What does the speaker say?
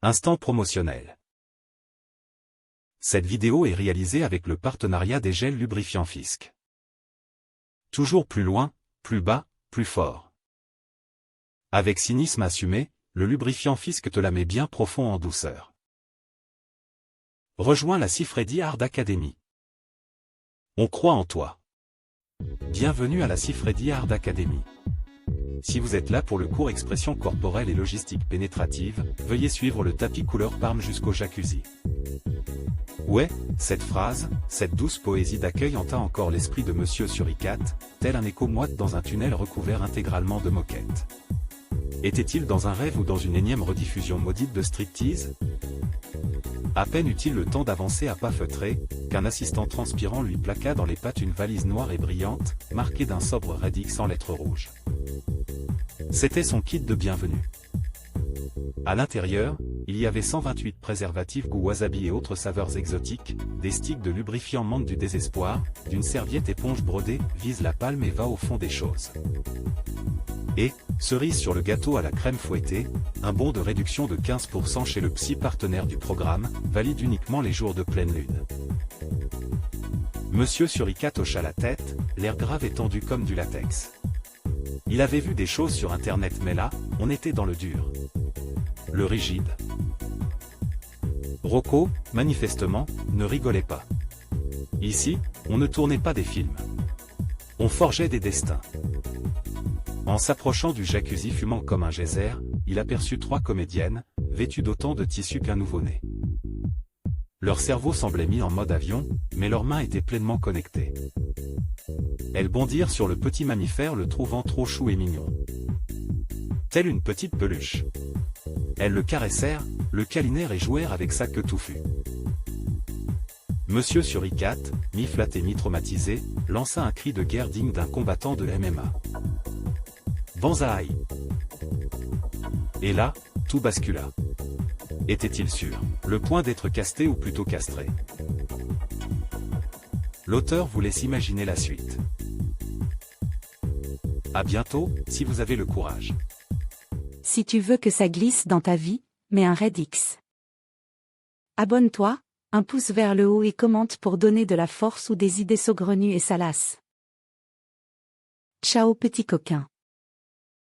Instant promotionnel. Cette vidéo est réalisée avec le partenariat des gels lubrifiants Fisk. Toujours plus loin, plus bas, plus fort. Avec cynisme assumé, le lubrifiant Fisk te la met bien profond en douceur. Rejoins la Sifredi Hard Academy. On croit en toi. Bienvenue à la Sifredi Hard Academy. Si vous êtes là pour le cours expression corporelle et logistique pénétrative, veuillez suivre le tapis couleur parme jusqu'au jacuzzi. Ouais, cette phrase, cette douce poésie d'accueil hanta encore l'esprit de Monsieur Suricate, tel un écho moite dans un tunnel recouvert intégralement de moquettes. Était-il dans un rêve ou dans une énième rediffusion maudite de striptease? À peine eut-il le temps d'avancer à pas feutrés, qu'un assistant transpirant lui plaqua dans les pattes une valise noire et brillante, marquée d'un sobre Red X en lettres rouges. C'était son kit de bienvenue. À l'intérieur, il y avait 128 préservatifs goût wasabi et autres saveurs exotiques, des sticks de lubrifiant menthe du désespoir, d'une serviette éponge brodée, vise la palme et va au fond des choses. Et, cerise sur le gâteau à la crème fouettée, un bon de réduction de 15% chez le psy partenaire du programme, valide uniquement les jours de pleine lune. Monsieur Suricate hocha la tête, l'air grave et tendu comme du latex. Il avait vu des choses sur internet mais là, on était dans le dur. Le rigide. Rocco, manifestement, ne rigolait pas. Ici, on ne tournait pas des films. On forgeait des destins. En s'approchant du jacuzzi fumant comme un geyser, il aperçut 3 comédiennes, vêtues d'autant de tissu qu'un nouveau-né. Leur cerveau semblait mis en mode avion, mais leurs mains étaient pleinement connectées. Elles bondirent sur le petit mammifère le trouvant trop chou et mignon. Telle une petite peluche. Elles le caressèrent, le câlinèrent et jouèrent avec sa queue touffue. Monsieur Suricate, mi-flatté mi-traumatisé, lança un cri de guerre digne d'un combattant de MMA. Banzai! Et là, tout bascula. Était-il sur le point d'être casté ou plutôt castré? L'auteur vous laisse imaginer la suite. À bientôt, si vous avez le courage. Si tu veux que ça glisse dans ta vie, mets un Red X. Abonne-toi, un pouce vers le haut et commente pour donner de la force ou des idées saugrenues et salaces. Ciao petit coquin.